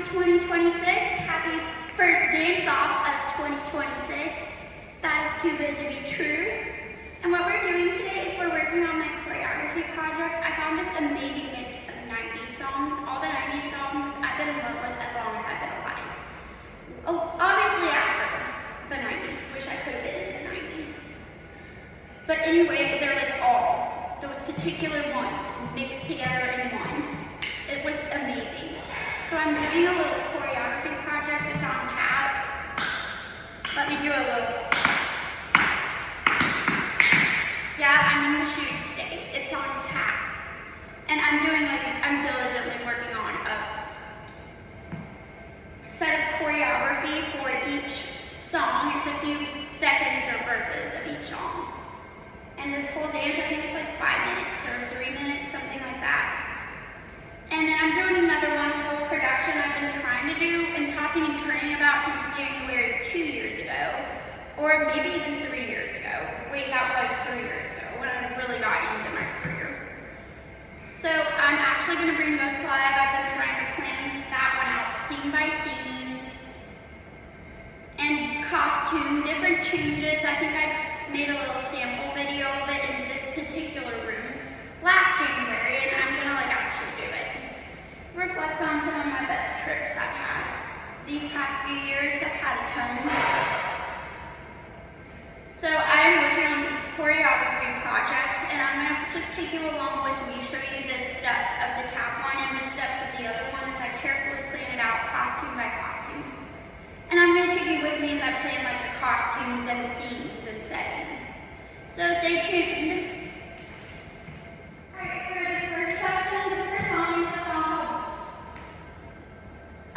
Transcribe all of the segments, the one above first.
2026. Happy first dance off of 2026. That is too good to be true. And what we're doing today is we're working on my choreography project. I found this amazing mix of 90s songs, all the 90s songs I've been in love with as long as I've been alive. Oh, obviously after the 90s. Wish I could have been in the 90s. But anyway, they're like all those particular ones mixed together in one. It was amazing. So I'm doing a little choreography project. It's on tap. Let me do a little. Yeah, I'm in the shoes today. It's on tap. And I'm diligently working on a set of choreography for each song. It's a few seconds or verses of each song. And this whole dance, I think it's like 5 minutes or 3 minutes, something like that. And then I'm doing another one, full production I've been trying to do and tossing and turning about since January 2 years ago, or maybe even 3 years ago. Wait, that was 3 years ago when I really got into my career. So I'm actually going to bring those to live. I've been trying to plan that one out scene by scene. And costume, different changes. I think I made a little sample video of it in this particular room last January, and I'm going to actually do it. Reflects on some of my best trips I've had. These past few years, I've had a ton. So I'm working on these choreography projects, and I'm going to just take you along with me, show you the steps of the tap one and the steps of the other one as I carefully plan it out costume by costume. And I'm going to take you with me as I plan the costumes and the scenes and setting. So stay tuned. Alright, for the first section, the first song is the song called.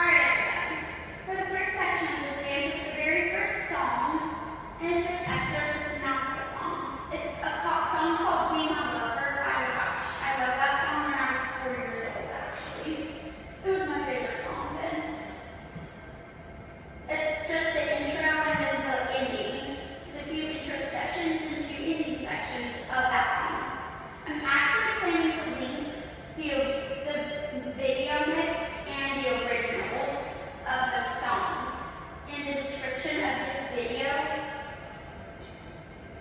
Alright, everybody. For the first section of this dance, it's the very first song, and it's just excerpts. It's not the song. It's a song called Be My Lover by Rush. I love that song when I was 4 years old, actually. It was my favorite song then. It's just the intro and then the ending. The few intro sections and a few ending sections of that song. I'm actually planning to link the video mix and the originals of those songs in the description of this video.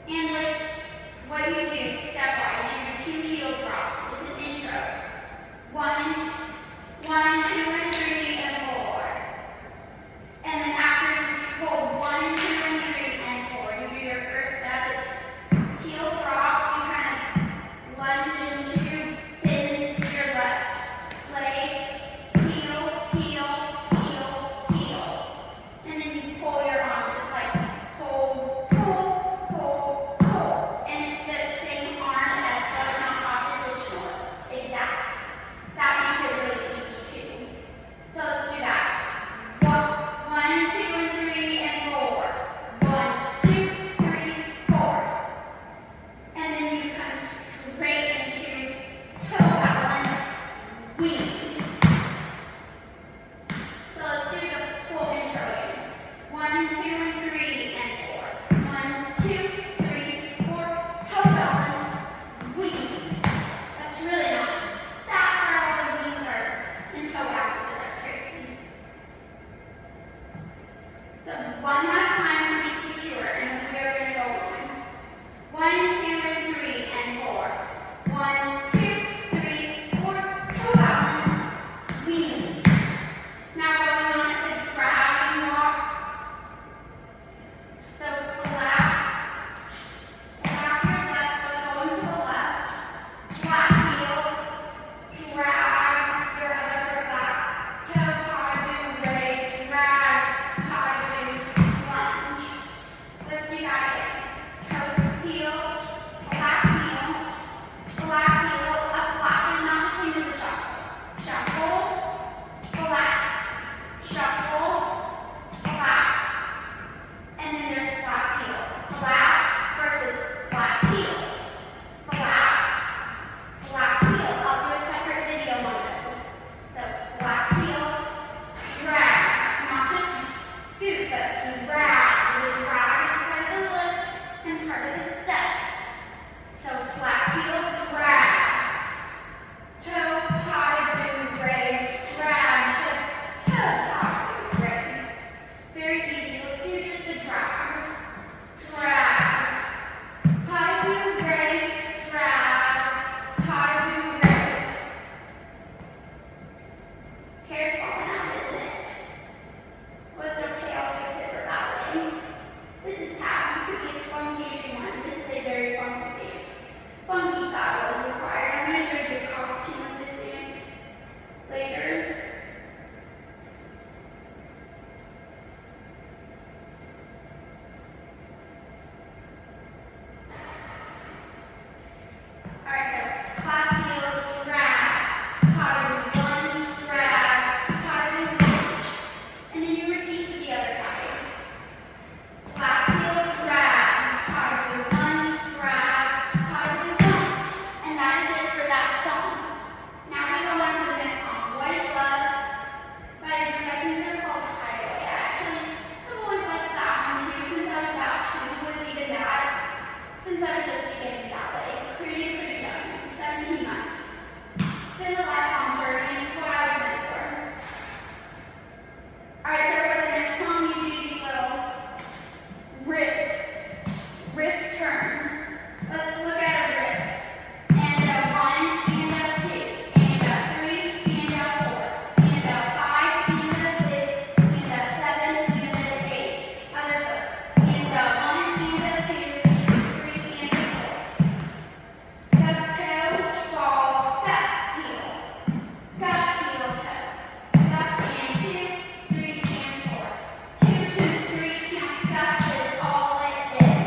And what you do stepwise, you do 2 heel drops. It's an intro. 1 and 2 and 3 and 4. And then after you hold 1 and 2 and 3 and 4, you do your first step. It's heel drops. You kind of lunge into pin to your left leg. Heel, heel, heel, heel. And then you pull your arms. It's like pull, pull, pull, pull. And it's the same arm as but not oppositional. It's exact. That makes it really easy too. So let's do that. 1 and 2 and 3 and 4. 1, 2, 3, 4. And then you come straight into toe balance, wings. So let's do the full intro again. 1 and 2 and 3 and 4. 1, 2, 3, 4. Toe balance, wings. That's really not that hard. All the wings are and toe balances are tricky. So one last time to be secure, and we are going to go on. 1 and 2 and 3 and 4. 1, 2, 3, 4. Toe balance, wings. Now going on, it's a dragon walk. So flap your left foot, going to the left. Flat heel, drag your other foot back. Toe, pas de bout, ready, drag, pas de bout, Hair's falling out, isn't it? Well, it's okay, I'll fix it for ballet. This is tap. You could be a spunky one. This is a very funky dance. Funky style is required. I'm going to show you a costume of this dance later. Alright, so clap, heel, drag, powder, lunge, drag, powder, lunge. And then you repeat to the other side. Clap, heel, drag, powder, lunge, drag, powder, lunge. And that is it for that song. Now we go on to the next song. What is Love? By a group, I think they're called Highway. I've always liked that one too, since I was about 2 was even that. Since I was just beginning ballet. Pretty young, 17 months. It's been a lifelong journey, it's what I was meant for. Alright, so for the next song, you do these little riff turns. Let's look at a riff. And a 1, and a 2, and a 3, and a 4, and a 5, and a 6, and a 7, and a 8. Other foot. And a 1, and a 2, and a 3, and a 4. Scuff toe, fall, scuff, heel. Scuff, heel, toe. Scuff and 2, 3, and 4. 2, 2, 3, count scuff is all it is.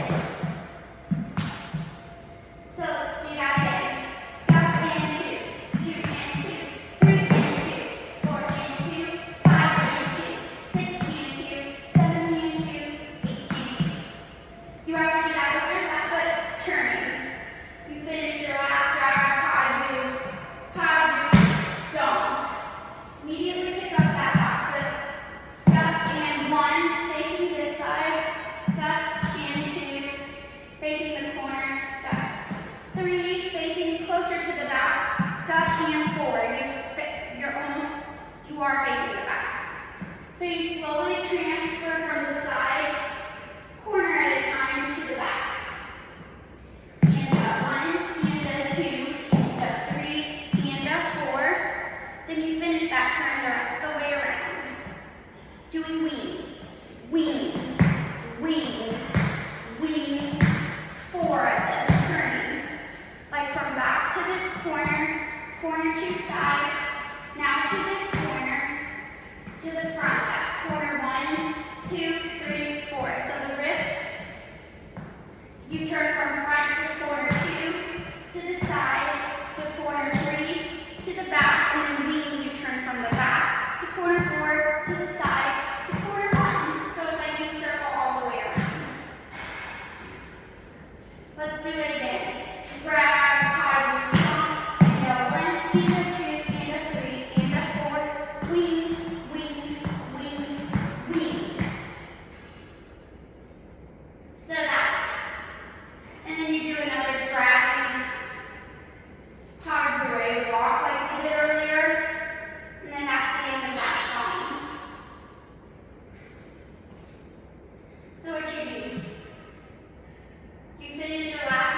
So let's do that again. Scuff and 2, 2 and 2, 3 and 2, 4 and 2, 5 and 2, 6 and 2, 7 and 2, 8 and 2. You have to do that with your left foot turning. You finish your last round, powder move, don't. Immediately pick up that back foot. Scuff and 1, facing this side. Scuff and 2, facing the corner. Scuff. 3, facing closer to the back. Scuff and 4. You are facing the back. So you slowly transfer from the side, corner at a time, to the back. And a 1, and a 2, and a 3, and a 4. Then you finish that turn the rest of the way around. Doing wings. Wing, wing, wing. 4 of them turning. Like from back to this corner, corner to side, now to this corner, to the front. That's corner 1, 2, 3, 4. So the riffs, you turn from front to corner 2, to the side, to corner 3, to the back, and then wings, you turn from the back to corner 4, to the side, to corner 1. So it's like you circle all the way around. Let's do it again. Drag, powder, stomp, and a 1, and a 2, and a 3, and a 4. Wing, wing, wing, wing. So that's it. And then you do another dragging powder parade walk like we did earlier. And then that's the end of that song. So what you do, you finish your last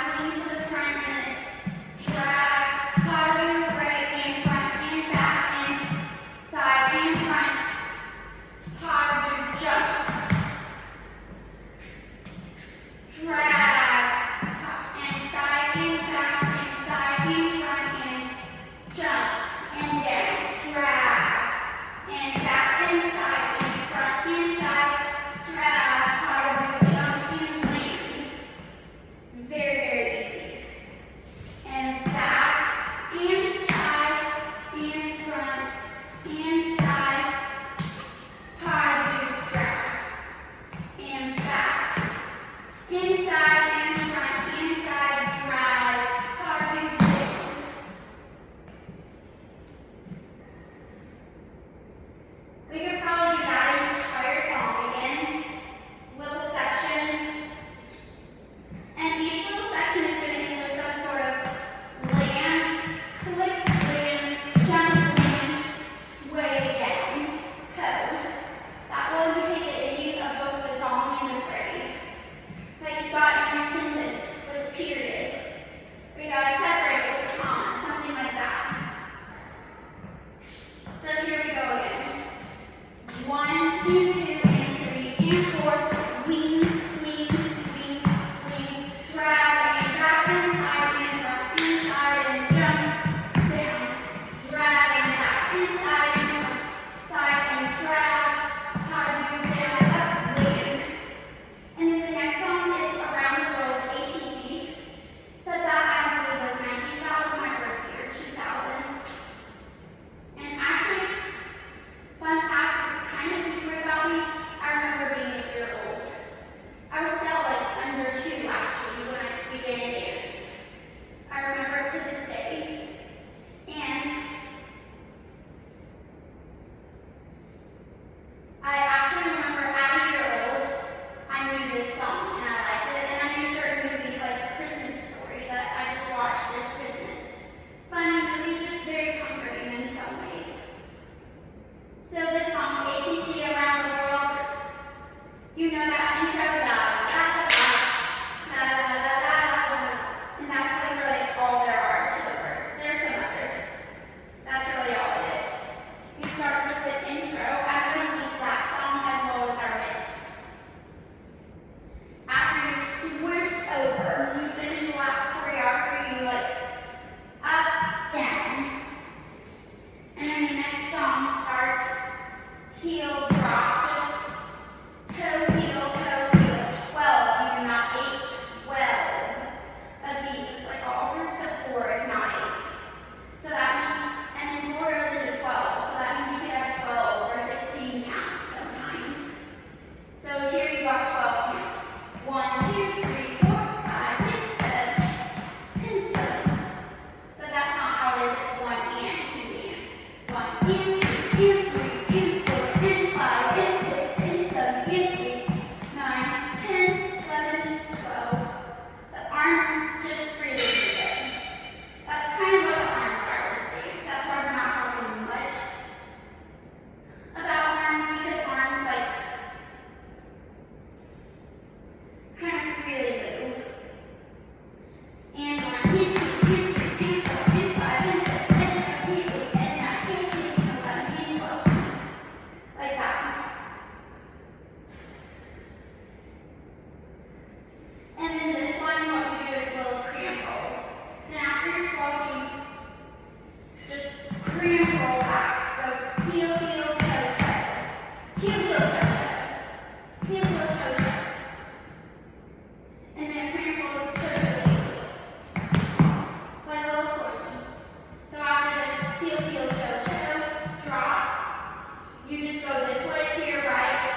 You just go this way to your right.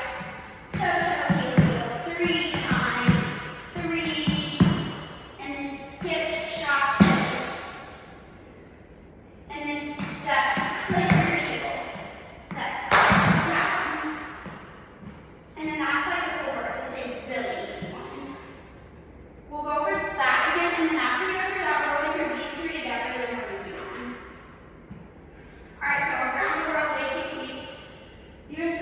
Toe, toe, heel, heel. 3 times. 3. And then skip, shop, and then step, click your heels. Step down. And then that's like the full verse. It's a really easy one. We'll go over that again, and then after we go through that, we're going through these 3 together, then we're moving on. Alright, so around the world, HTC. You're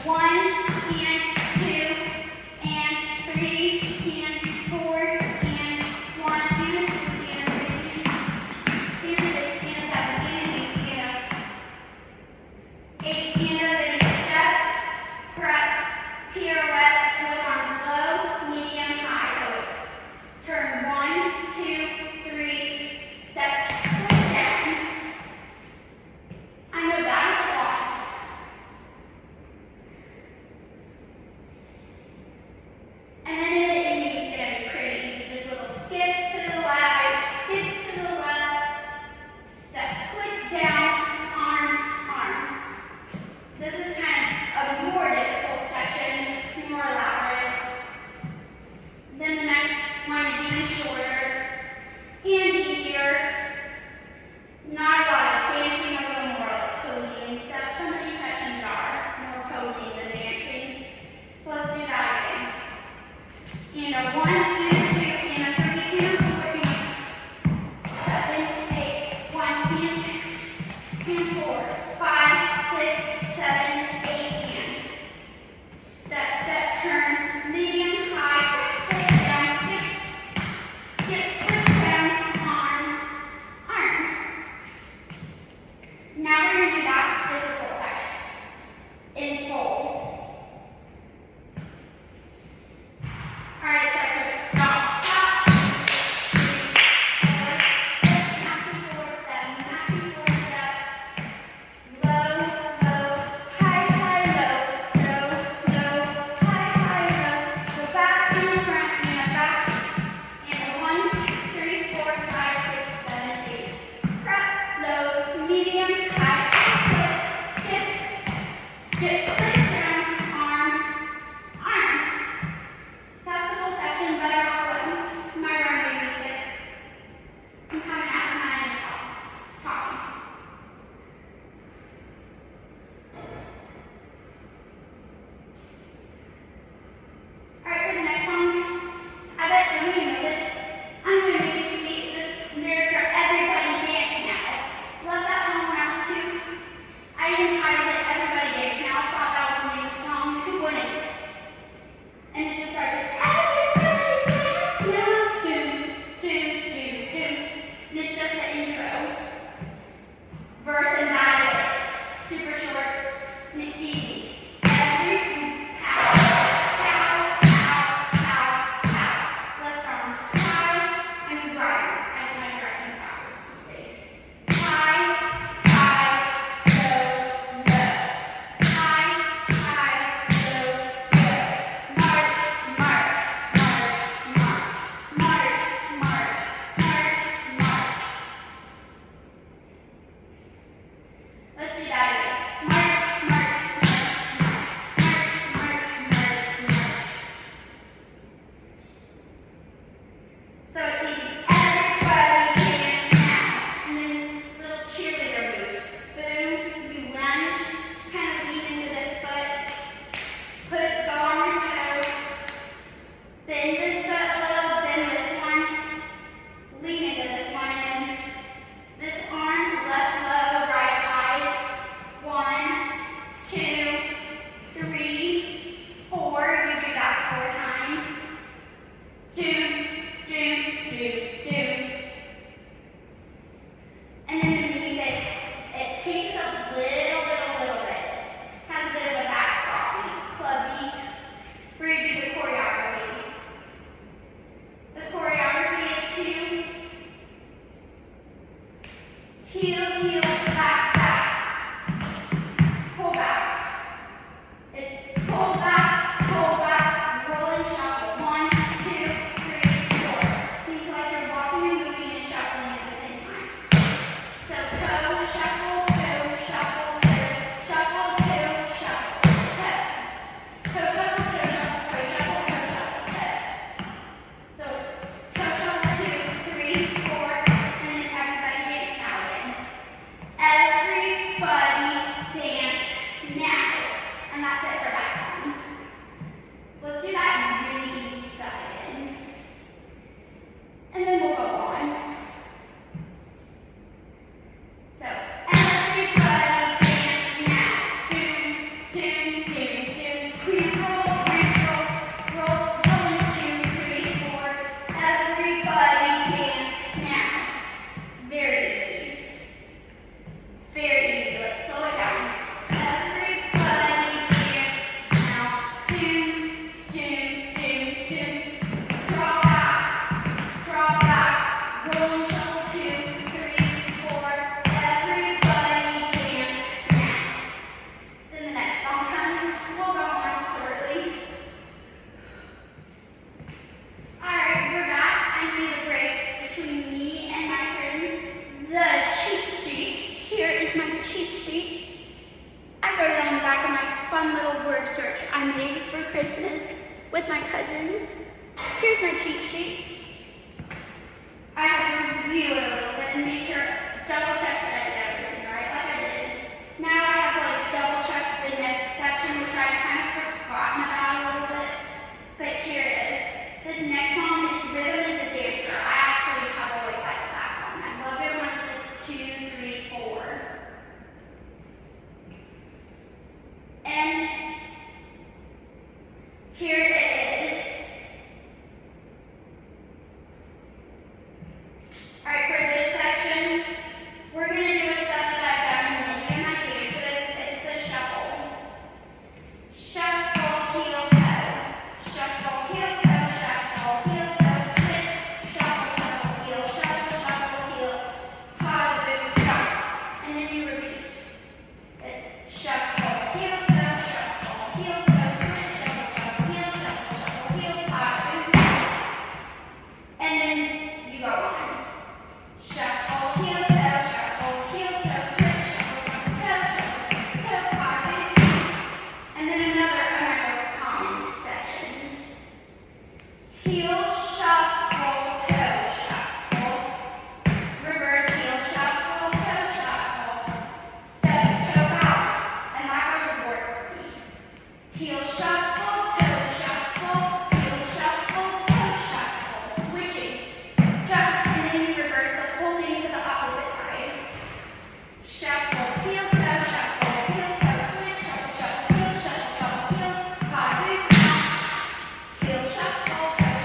1 and 2 and 3 and 4 and 1 and 2 and 3 and 6 and 7 and 8 and a big step, prep, pirouette with arms low, medium, high. So it's turn 1, 2, 3, step, foot down. I know that is a lot. And then in the ending, it's going to be pretty easy. Just a little skip to the left, skip to the left, step, click down, arm, arm. This is kind of a more difficult section, more elaborate. Then the next one is even shorter and easier. Not a lot of dancing, a little more like posing and stuff. Some of these sections are more posing than dancing. So let's do that again. And a 1 and a 2 and a 3 and a 4 and 7, 8, 1 and 2 and 4, 5, 6, 7, 8 and step, step, turn, medium, high, click down, skip, click down, arm, arm. Now we're going to do that difficult section in full. Alright, start to stop, stop, 3, 4, maxi 4 step, low, low, high, low, low, low, high, low, go back to the front and back, and 1, 2, 3, 4, 5, 6, 7, 8, prep, low, medium, high, skip, click down, arm, arm. That's the whole section, but I'm also letting my runway music. I'm coming out and I just stop talking. Alright, for the next song, I bet some of you know this. I'm going to make you sweet. This lyrics are everybody dance now. Love that song when I was 2. I even titled it Everybody Dance Now. I thought that was a new song. Who wouldn't? And it just starts with everybody dance now, do, do, do, do. And it's just the intro. Verse and that is it. Super short and it's easy. Every pow, pow, pow, pow, pow. Let's go on high and right. I get my direction backwards these days. High, low, low. I made for Christmas with my cousins. Here's my cheat sheet. I have to review it a little bit and make sure, double check that I did everything right, like I did. Now I have to like double check the next section, which I've kind of forgotten about a little bit. But here it is. This next song is Rhythm is a Dancer. I actually have always liked that song. I loved it when I was just 2, 3, 4. And here it is. Alright, for this section, we're going to do a step that I've done in many of my dances. It's the shuffle. Shuffle, heel, toe. Shuffle, heel, toe, shuffle, heel, toe, switch. Shuffle, shuffle, heel, pot, boot, stop. And then you repeat. It's shuffle, heel, toe, shuffle, heel, toe, switch. Shuffle, shuffle, heel, pot, boot, stop. And then you go on. Shuffle, heel, toe, switch, shuffle, toe, pot, boot, stop. And then another of my most common sections. Heel, shuffle, toe, shuffle. Reverse heel, shuffle, toe, shuffle. Step, toe, balance. And that goes with warp speed. Heel, shuffle, toe, shuffle. Heel, shuffle, toe, shuffle. Switching. Jump, and then you reverse the whole thing to the opposite side. Shuffle, heel, toe, switch, shuffle, heel, pot, boot, stop. Heel, shuffle, toe,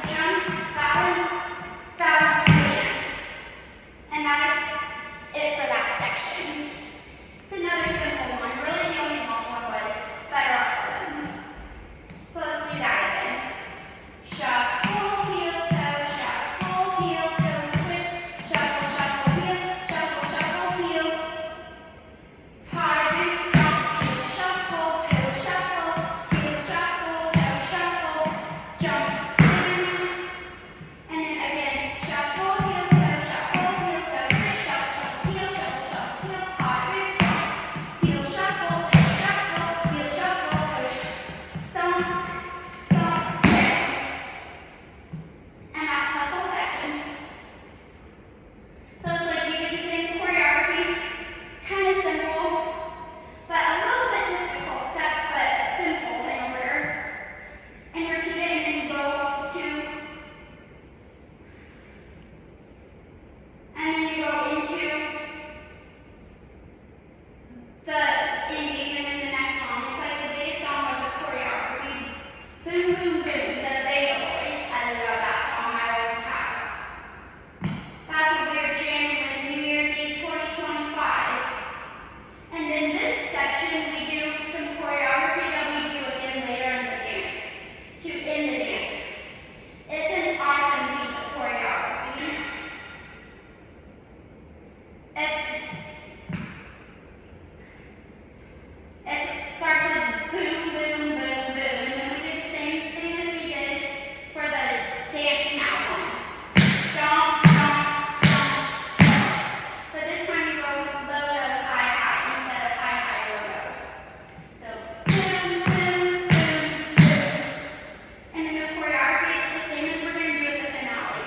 jump, balance, stand. And that is it for that section. It's another simple one. Really, the only long one was better off for them. So let's do that again. Shuffle, heel, toe, switch, shuffle, heel. Pot, boot, stop, heel, shuffle, toe, jump, in. And then again, shuffle, heel, toe, switch, shuffle, heel, pot, boot, stop. Heel, shuffle, toe, stomp, down. And that's the whole section. So it's like you do the same choreography, kind of simple, but a little bit difficult steps, but simple in order. And repeat it, and then you go to, and then you go into the ending, and then the next song. It's like the big song of the choreography. Boom, boom, boom, the Vega Boys. I love that song, I always have. That's what we were jamming with New Year's Eve 2025. And then this section, we do some choreography that we do again later in the dance. To end the dance. It's an awesome piece of choreography. It starts with boom, boom, boom, boom. And then we do the same thing as we did for the dance now one. Stomp, stomp, stomp, stomp. But this time you go low, low, high, high instead of high, high, low, low. So boom, boom, boom, boom. And then the choreography is the same as we're going to do at the finale.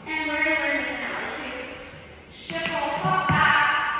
And we're going to learn the finale too. Shuffle, hop back,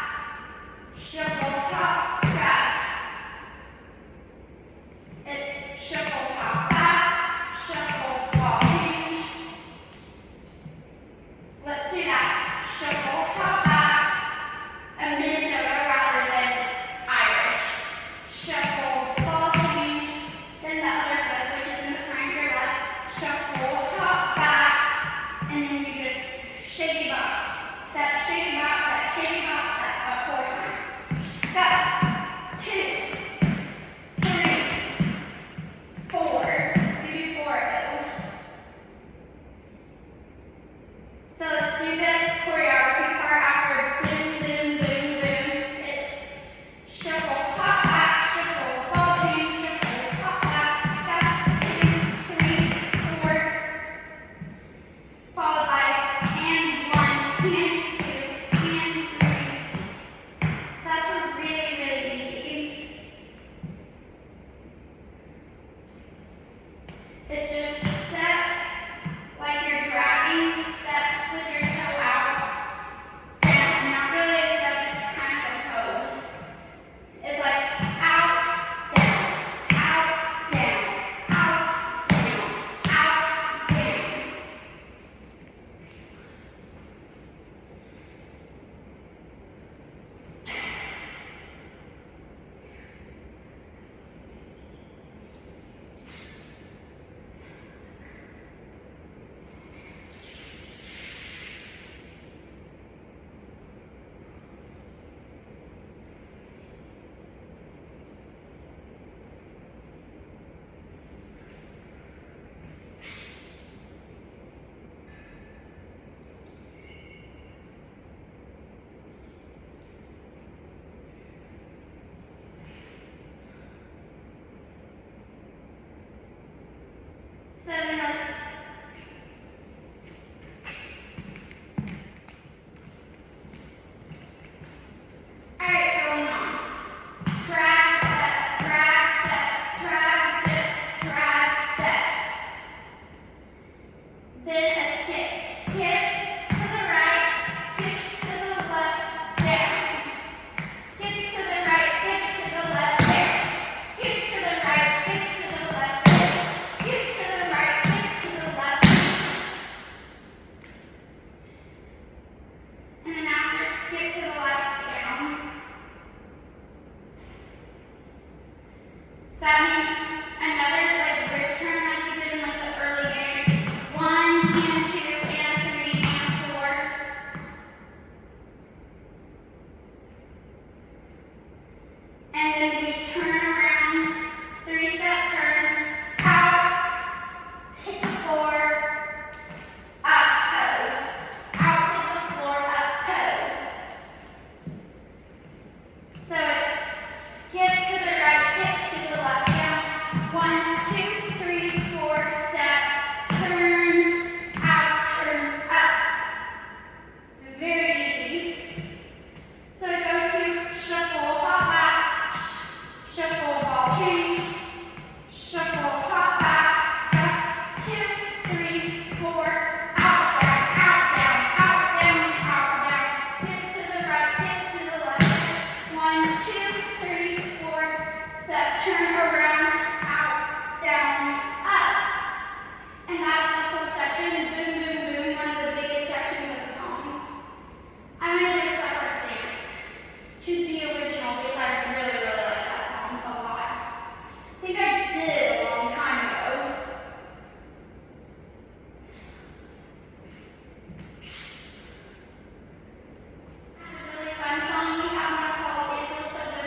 then we turn around, 3-step turn, out, hit the floor, up, pose. Out, hit the floor, up, pose. So it's skip to the right, skip to the left, down. 1, 2, 3, 4, step, turn, out, turn, up. Very easy. So it goes to shuffle, hop back, shuffle, ball change, shuffle, hop back, step, 2, 3, 4, out, down, out, down, out, down, out, down. Skip to the right, skip to the left. 1, 2, 3, 4, step, turn around, out, down, up. And that's the whole section. Boom, boom, boom. One of the biggest sections of the song. I'm going to do a separate dance to the original because I really, really like that song a lot. I think I did it a long time ago. It's a really fun song we have one called It Feels So Good.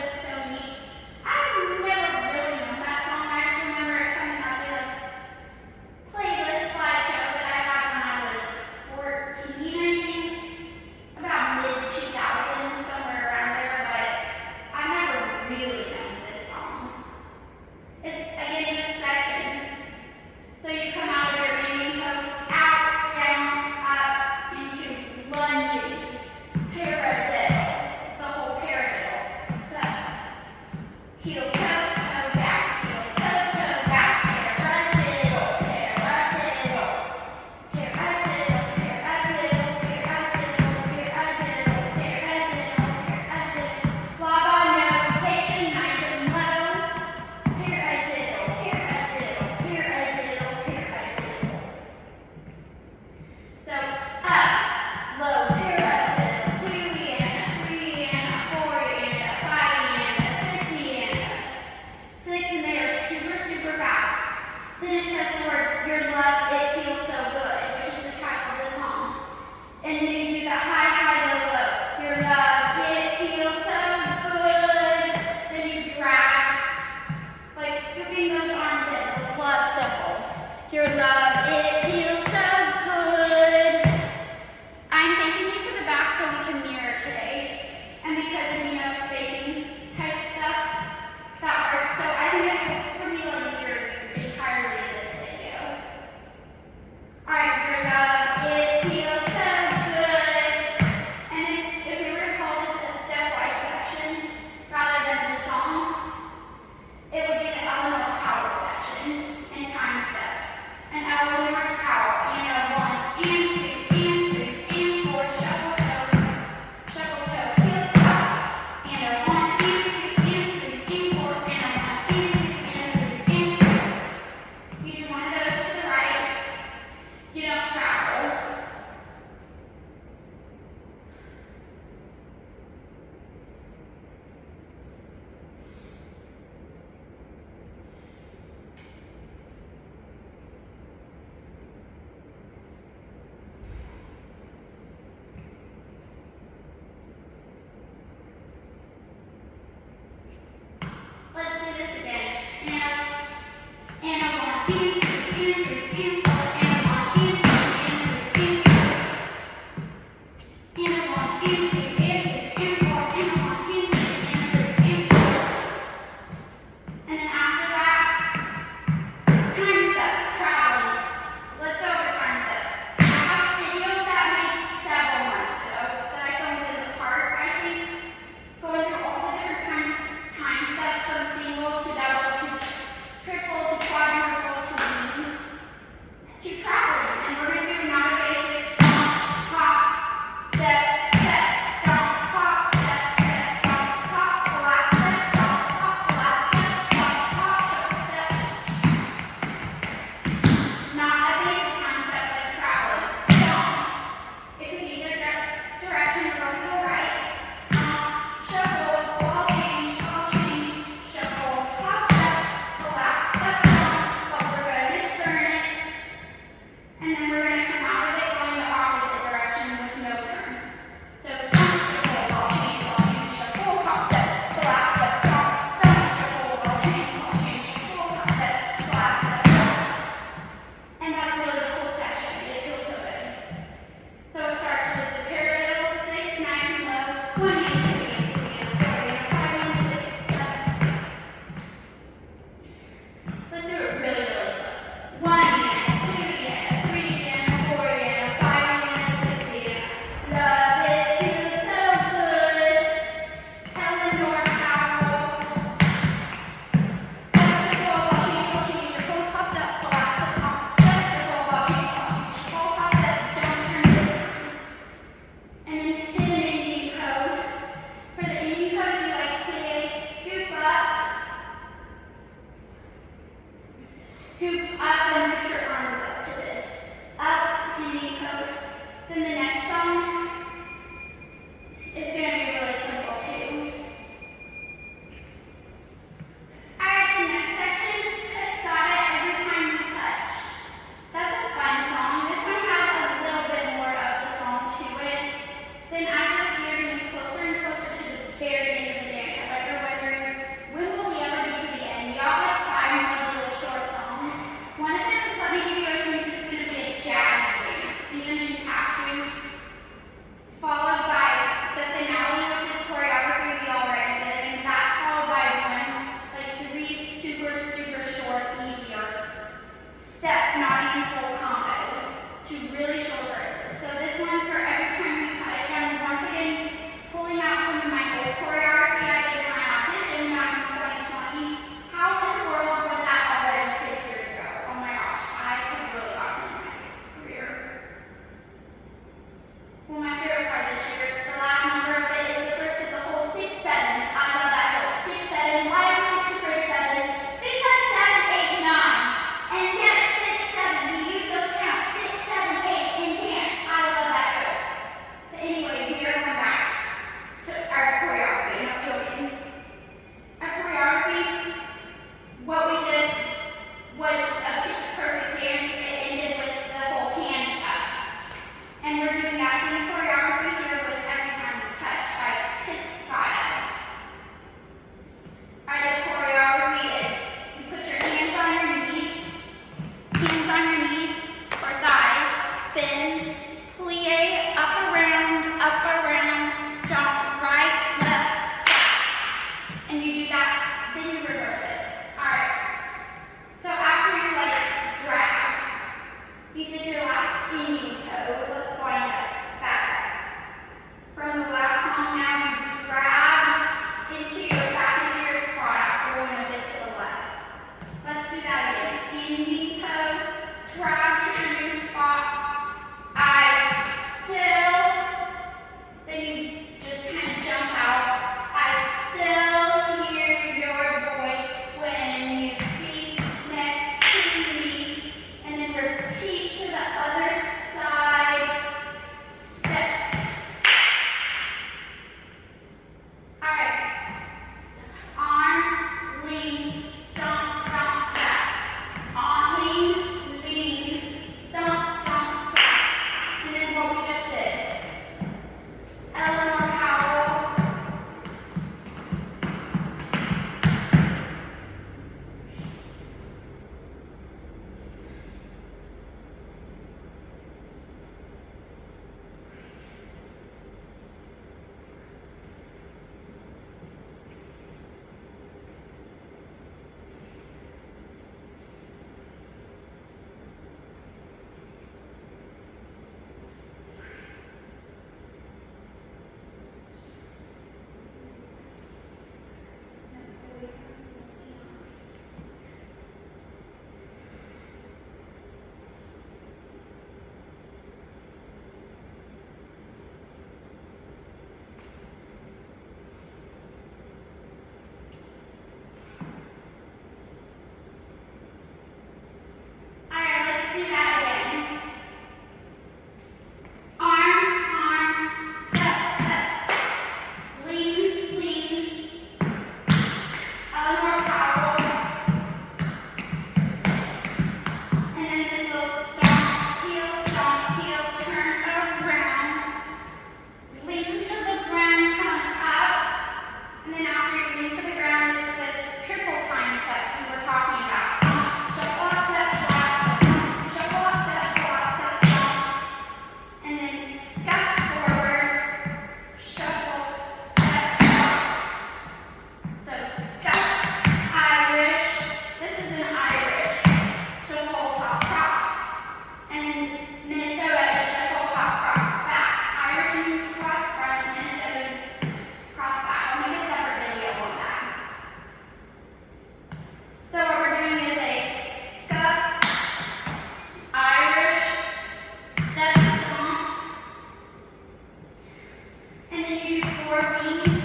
4 beats.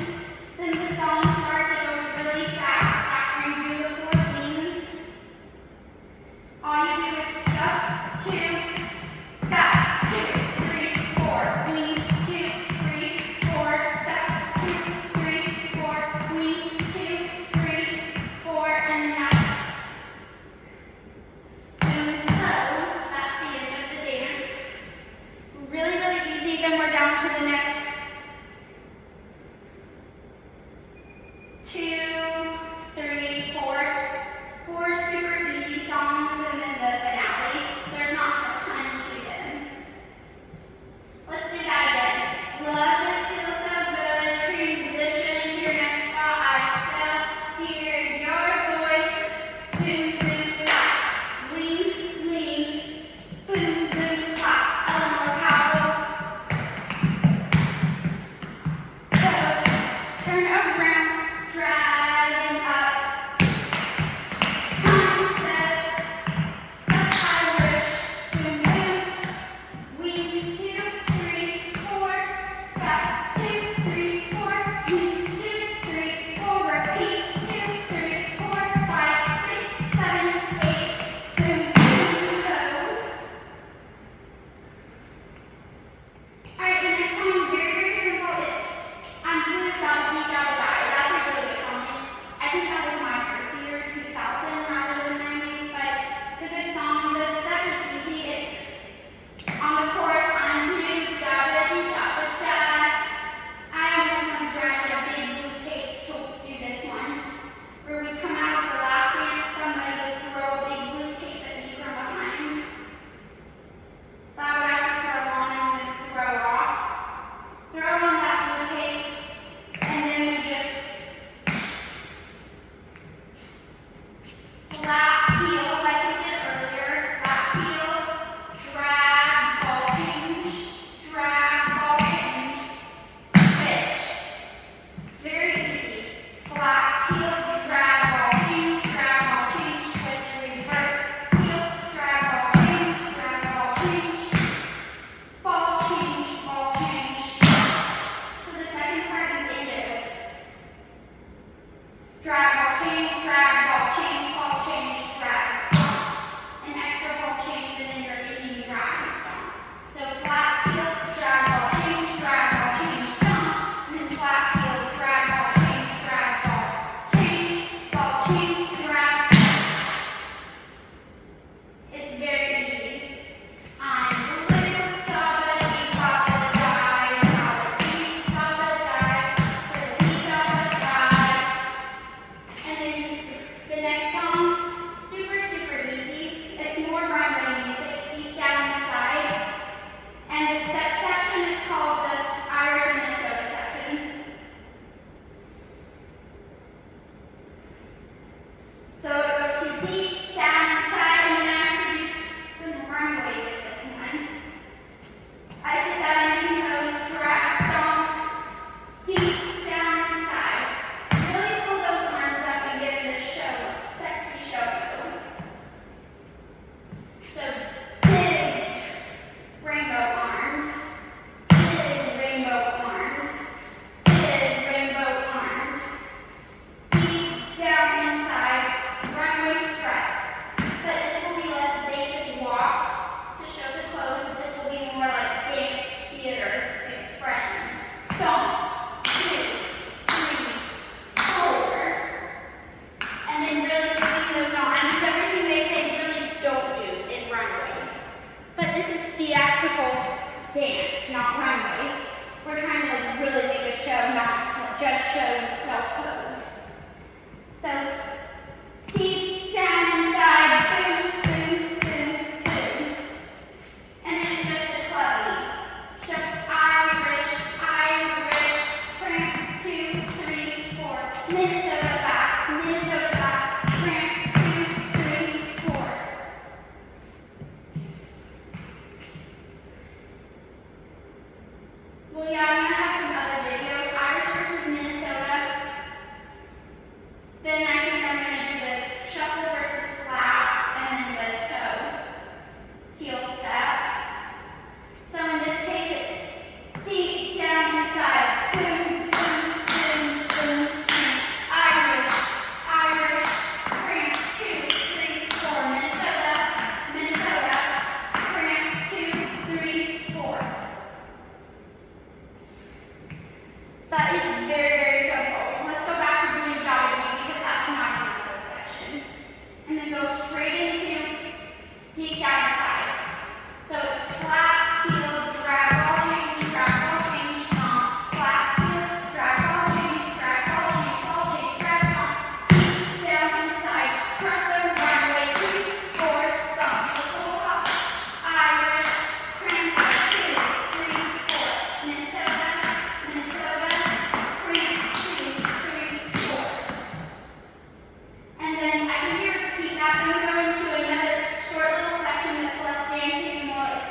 Then the song starts, it goes really fast after you do the 4 beats. All you do is step 2, step 2, 3, 4, lean, 2, 3, 4, step 2, 3, 4, lean, 2, 3, 4, and then that's boom, pose. That's the end of the dance. Really, really easy. Then we're down to the next 2, 3, 4. 4 super easy songs, and then the finale. There's not a ton to them. Let's do that again. Love it, feels so good. Transition to your next spot. I still hear your voice. Boom, boom, clap. Lean, lean. Boom, boom, clap. Eleanor Powell. So, turn around, dragging up. Time, step, step Irish. Boom, boom. Weave, 2, 3, 4. Step 2, 3, 4. Weave, 2, 3, 4. Repeat, 2, 3, 4, 5, 6, 7, 8. Boom, boom, pose. Alright, the next song, very, very simple. It's I'm Blue, Double D, Double Die. That's a really good song. I think that was my birth year, 2000, rather than 90s, but it's a good song. The step is easy. It's on the chorus, I'm Blue, Double D, Double Die. I always want to drag a big blue cape to do this one. Where we come out of the last dance, somebody would throw a big blue cape at me from behind. That would have to throw on and then throw off. Throw on that blue cape, and then we just flat heel like we did earlier. Flat heel, drag, ball change, switch. Very easy. Flat heel, drag, ball change, switch, reverse. Heel, drag, ball change, ball change. So the second part you end it with drag, ball change, drag, stomp. An extra ball change, and then you're ending drag and stomp. So flat heel, drag, ball change, stomp. And then flat heel, drag, ball change, drag, stomp. It's very easy. I'm blue, double D, double die, double D, double die, double die. And then the next song, super, super easy. It's more runway music, deep down inside. And the step section is called the Irish and Minnesota section. So it goes to deep down inside, and then I actually do some runway with this one. I did that in pose, drag, stomp, deep down inside. Really pull those arms up and get in the show, sexy show. So big rainbow arms, big rainbow arms, big rainbow arms. Deep down inside, runway stretch. But this will be less basic walks to show the pose. This will be more like dance theater expression. Stomp, 2, 3, 4. And then really swing those arms. Everything they say really don't do in runway. But this is theatrical dance, not runway. We're trying to really make a show, not just show self-pose. So, deep down inside, boom, boom, boom, boom. And then it's just a clubby. Just Irish, cramp, 2, 3, 4. Minnesota back, cramp, 2, 3, 4. Well, yeah, I'm gonna have some other videos. Irish versus Minnesota. Then I think I'm gonna do the shuffle versus flaps, and then the toe heel step. So in this case, it's deep down inside, boom, boom. very, very simple. Let's go back to blue dotted B because that's not in our first section. And then go straight into deep down inside. So it's flat, heel, drag, ball change, stomp. Flat, heel, drag, ball change, drag, stomp. Deep down inside, strut the runway, 2, 4, stomp. Just a little hop. Irish, crank, 2, 3, 4. Minnesota, crank, 2, 3, 4. And then I think you repeat that. Then we go into another short little section that's less dancing and more like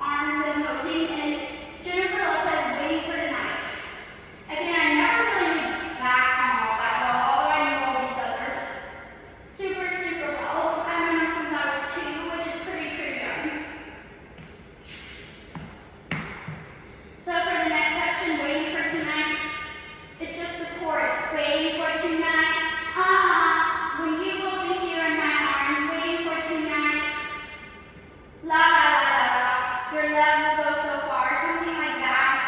arms and posing, and it's Jennifer Lopez, Waiting for Tonight. Again, I never really knew that song all that well, although I knew all these others super, super well. I've known her since I was 2, which is pretty young. So for the next section, Waiting for Tonight, it's just the chorus. Waiting for tonight, when you will be here in my arms, waiting for tonight. La la la la la, your love will go so far, something like that.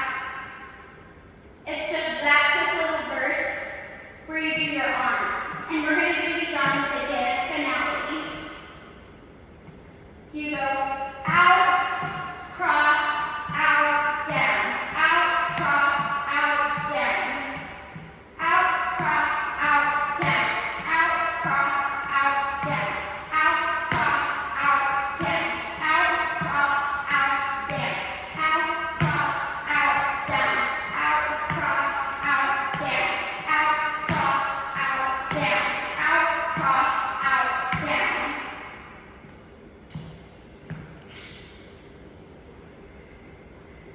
It's just that quick little verse where you do your arms. And we're going to do these arms again, finale. You go out, cross, out, down. Out, cross, out, down. Out, cross, out, down. Out, cross, out, down. Out, cross, out, down. Out, cross, out, down. Out, cross, out, down. Out, cross, out, down. Out, cross, out, down. Out, cross, out, down.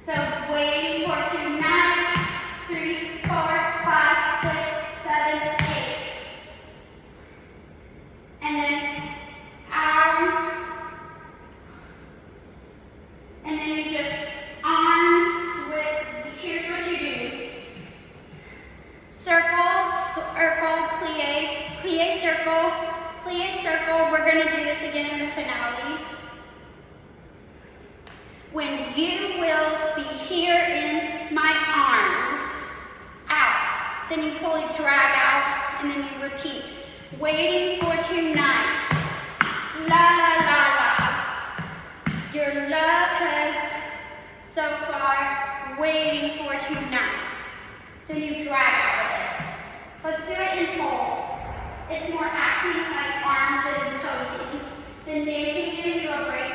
So waiting for tonight, 3, 4, 5, 6, 7, 8. And then arms. And then you just arms with, here's what you do. Circle, plie, circle. We're going to do this again in the finale. When you will be here in my arms, out. Then you pull it, drag out, and then you repeat. Waiting for tonight, la la la la. Your love has so far, waiting for tonight. Then you drag out of it. Let's do it in full. It's more acting like arms and posing. Then dancing into a break.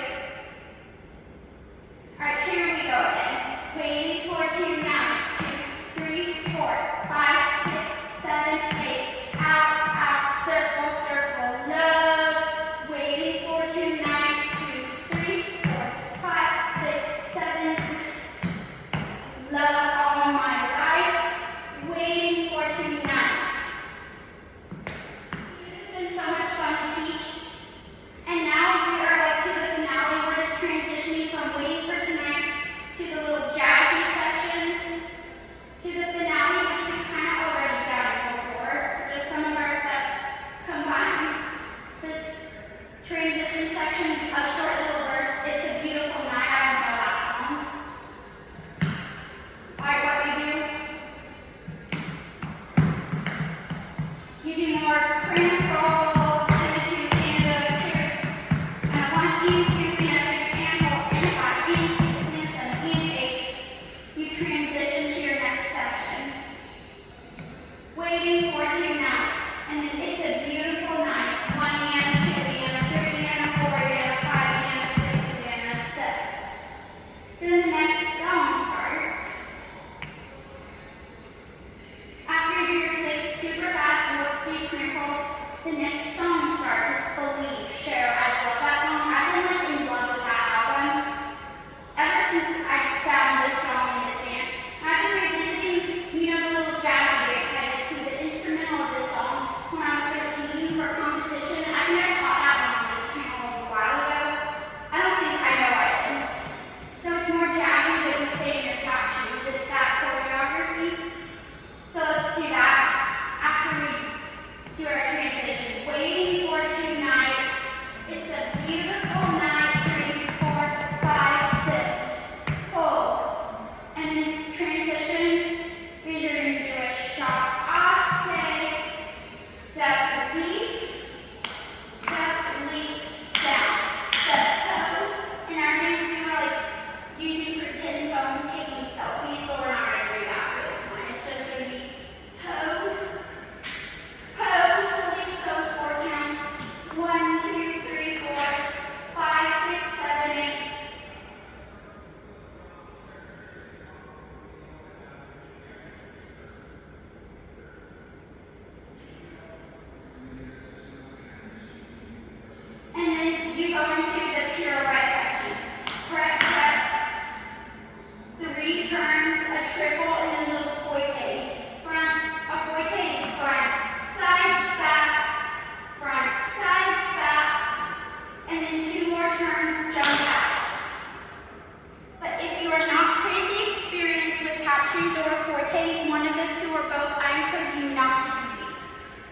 Alright, here we go again. Waiting for tonight. 2, 3, 4, 5, 6, 7, 8. Out, circle, love. Waiting for tonight. 2, 3, 4, 5, 6, 7. Love all my life. Waiting for tonight. This has been so much fun to teach. And now we are like to the finale. We're just transitioning from Waiting for Tonight to the little jazzy section to the finale, which we've kind of already done before. Just some of our steps combined. This transition section, a short little verse, It's a Beautiful Night. I don't know that song. Alright, what you do more cramp roll, attitude, and here. And I want you to, and hold, and 5, and 6, and 7, and 8. You transition to your next section. Waiting for tonight. And then It's a Beautiful Night. 1 and 2 and 3 and 4 and 5 and 6 and a step. Then the next song starts. After you do your 6 super fast warp speed crinkles, the next song starts. It's Believe. Cher, I love that song. I've been like in love with that album ever since I found this song in this dance. I've been revisiting, the little jazzy lyrics I did to the instrumental of this song when I was 13 for competition. I think I taught that one on this channel a while ago. I don't think I know I did. So it's more jazzy, but you stay in your tap shoes. It's that choreography. So let's do that after we do our transition. Waiting for tonight. It's a beautiful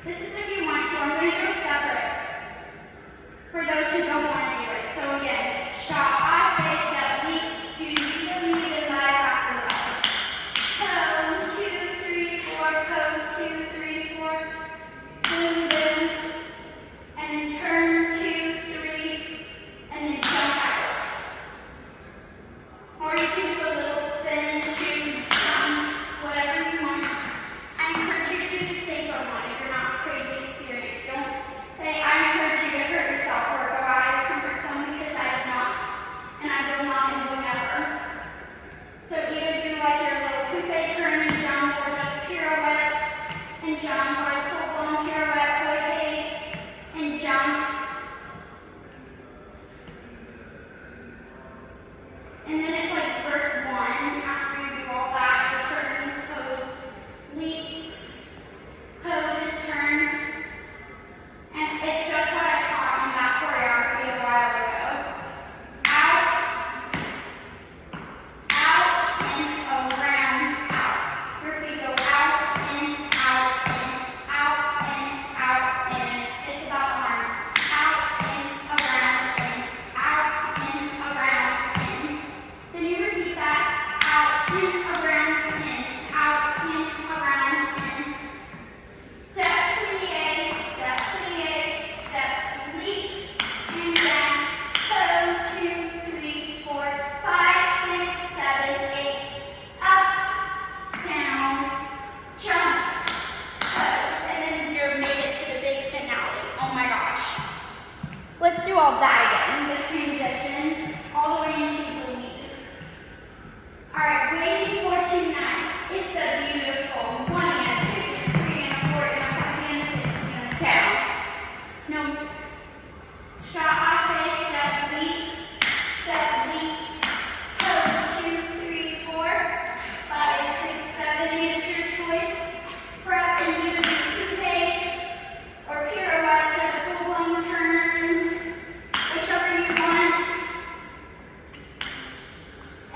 This is if you want to. I'm going to go separate for those who don't want to do it. So again, shot, I say step, leap, do you believe in life after love? Pose, 2, 3, 4, pose, 2, 3, 4, boom, boom, and then turn, 2, 3, and then jump out. Or you can do a little spin to jump, whatever you want. I encourage you to do the safer one if you're not crazy experienced. Don't say, I encourage you to hurt yourself or go out of your comfort zone, because I did not. And I will not and will never. So either do like your little coupe turn and jump, or just pirouette and jump, or a full-blown pirouette, floaties, and jump. And then it's like verse 1, after you do all that, the turns, pose, leaps, poses, turns, and it's just what I taught in that choreography a while ago. Out, in, around, out. Your feet go out, in, out, in, out, in, out, in. It's about arms. Out, in, around, in, out, in, around, in. Then you repeat that. Out, in, around, in, out, in, around, in. Step, plie, step, leap, and down. Pose, 2, 3, 4, 5, 6, 7, 8. Up, down, jump, pose. And then you're made it to the big finale. Oh my gosh. Let's do all that again. The transition, all the way into the leap. Alright, waiting for tonight. It's a beautiful 1 and a 2 and a 3 and a 4 and a 5 and a 6 and a down. No. Shot, I say step, leap, pose, 2, 3, 4, 5, 6, 7, 8 is your choice. Prep and either do coupes or pirouettes or full-blown turns, whichever you want.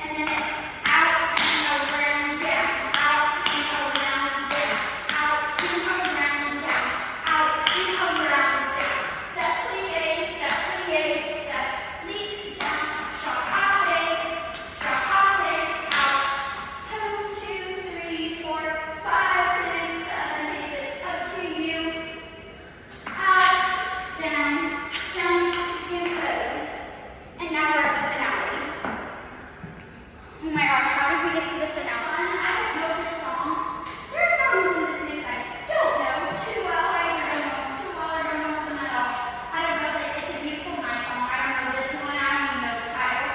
And then it's out and around, down, out and around, down, out and around, down, out and around, down. Step, plie, step, leap, down, shot, out. Pose, 2, 3, 4, 5, 6, 7, 8. It's up to you. Out, down, jump, and pose. And now we're at the finale. Oh my gosh, how did we get to the finale? I don't know this song. There are songs in this mix I don't know too well. I either don't know them too well or don't know them at all. I don't know that it's a beautiful night song. I don't know this one. I don't even know the title.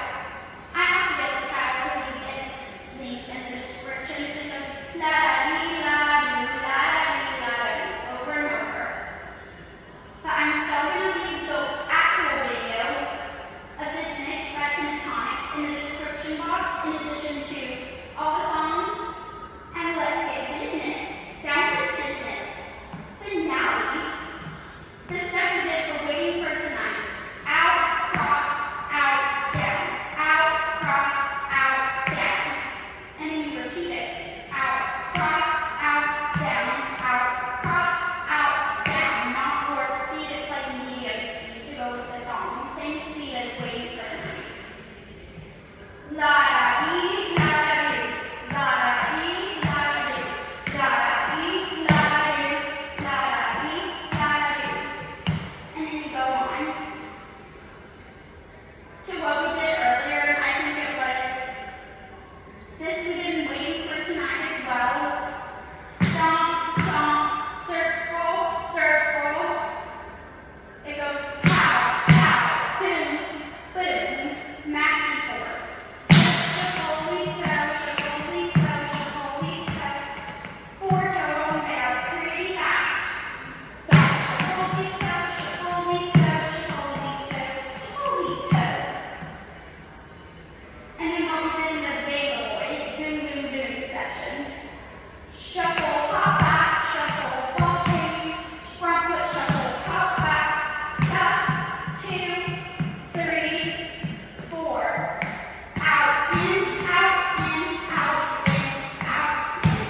I have to get the title to leave its link in the description. It just goes la da dee la doo, la da dee la doo, over and over. But I'm still going to leave the actual video of this mix by Pentatonix in the description box, in addition to all the songs. And let's get business. Down to business. Finale. The step we did for waiting for tonight. Out, cross, out, down. Out, cross, out, down. And then you repeat it. Out, cross, out, down. Out, cross, out, down. Not warp speed, it's like medium speed to go with the song. Same speed as waiting for tonight. La da dee, la da doo. La da dee, la da doo. La da dee, la da doo. La da dee, la da doo. And then you go on to what we did earlier. I think it was this we did in waiting for tonight as well. Stomp, stomp, circle, circle. It goes pow, pow, boom, boom, maxi chords. Shuffle, leap, toe, shuffle, leap, toe, shuffle, leap, toe. 4 total, and they are pretty fast. Shuffle, leap, toe, shuffle, leap, toe, shuffle, leap, toe, shuffle, leap, toe. And then what we did in the Vega Boys, boom, boom, boom section. Shuffle, hop back, shuffle, ball change, front foot shuffle, hop back, stuff, 2, 3, 4. Out, in, out, in, out, in, out, in.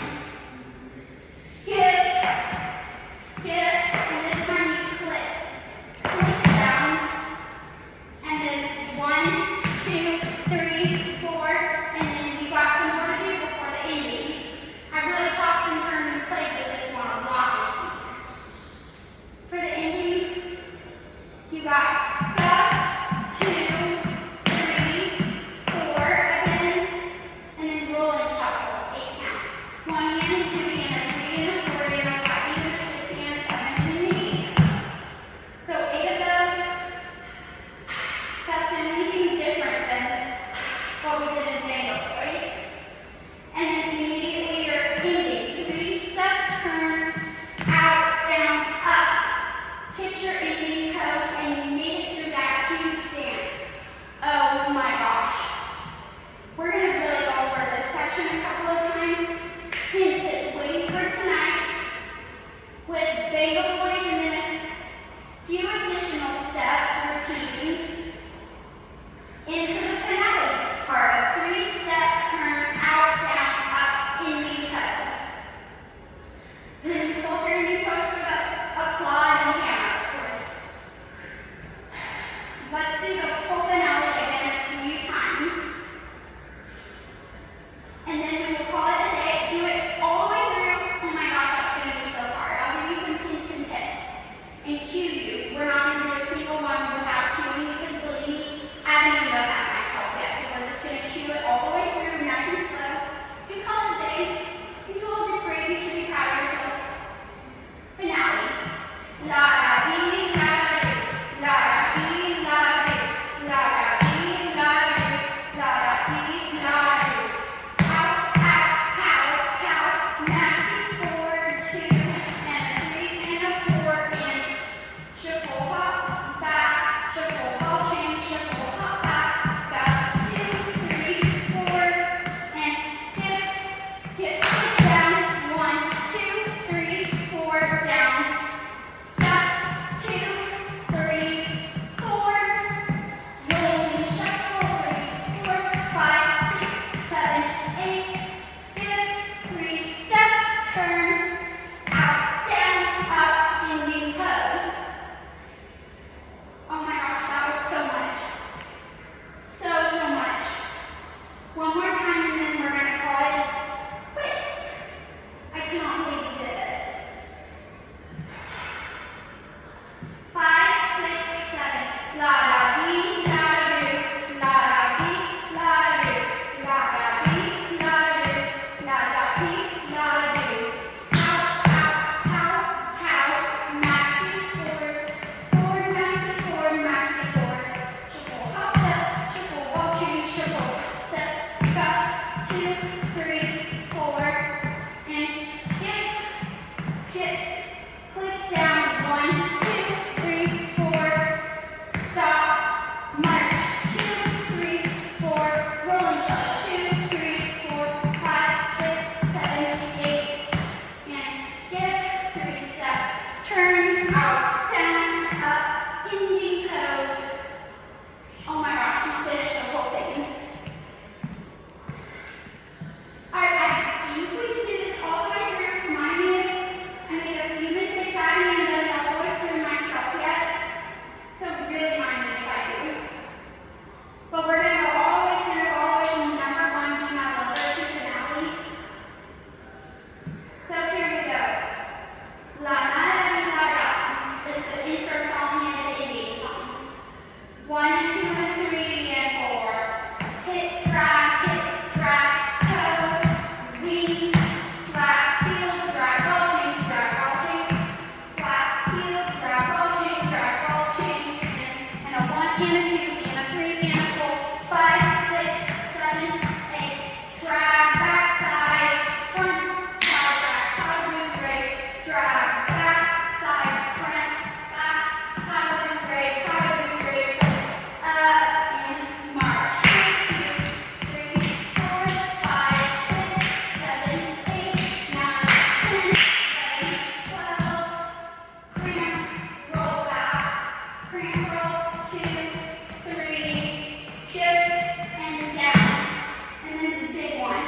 and a 2 and a 3 and a 4, 5, 6, 7, 8. Drag back side, front, back, powder blue, drag back side, front, back, powder blue, and march. 2, 3, 4, 5, 6, 7, 8, 9, 10, 11, 12. Cramp, roll back, cramp, roll, 2, 3, skip, and down. And then the big one.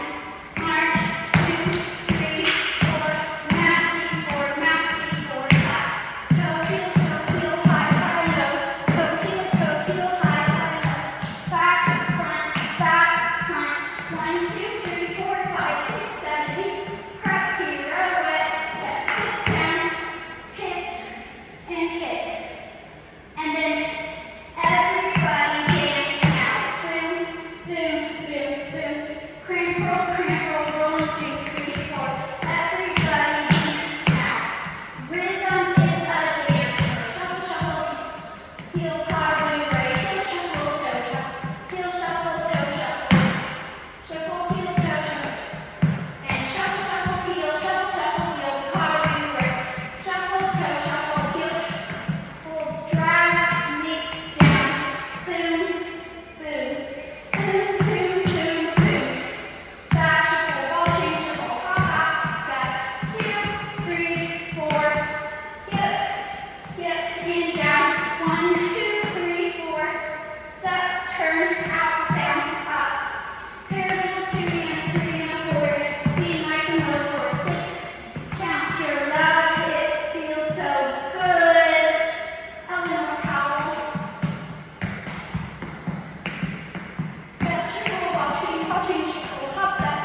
March, 2, 3, 4, maxi, forward, flat. Toe, heel, high, low. Toe, heel, high, low. Back, front. 1, 2, 3, 4, 5, 6, 7, 8. Crap, pirouette, step, down, hit, and hit. And then everybody dance now. Boom, boom, boom, boom. Cramp, roll, 1, 2, 3, 4. Everybody now. Rhythm is a dancer. Shuffle, shuffle, heel, power, blue, right. Heel, shuffle, toe, shuffle. Heel, shuffle, toe, shuffle. Shuffle, heel, toe, shuffle. And shuffle, shuffle, heel, power, blue, right. Shuffle, toe, shuffle, heel, pull, drag, knee, down. Boom, boom, boom, boom, boom, boom. Back, shuffle, ball change, shuffle, hop, step, 2, 3, 4, skip, and down. 1, 2, 3, 4, step, turn, out, down, up. Parallel 2 and a 3 and a 4. Be nice and low for 6. Count your love, it feels so good. Eleanor Powell. Step, shuffle, ball change, shuffle, hop, step.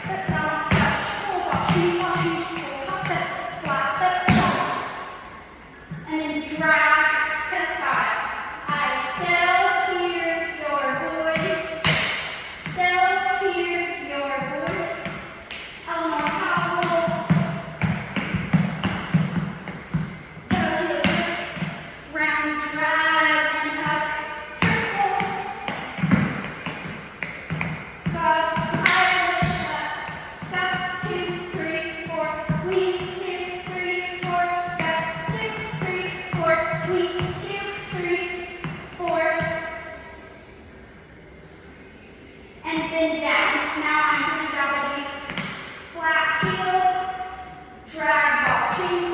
Step down, step, shuffle, ball change, shuffle, hop, step, flat, step, stop. And then drag, cascade. I still hear your voice. Still hear your voice. Eleanor Powell. Toe, heel, round, drag, and up. Triple. Go, Irish step. 2, 3, 4. We, 2, 3, 4. Step, 2, 3, 4. We, 2, 3, 4. And then down. Now I'm blue double D. Flat heel, drag ball, change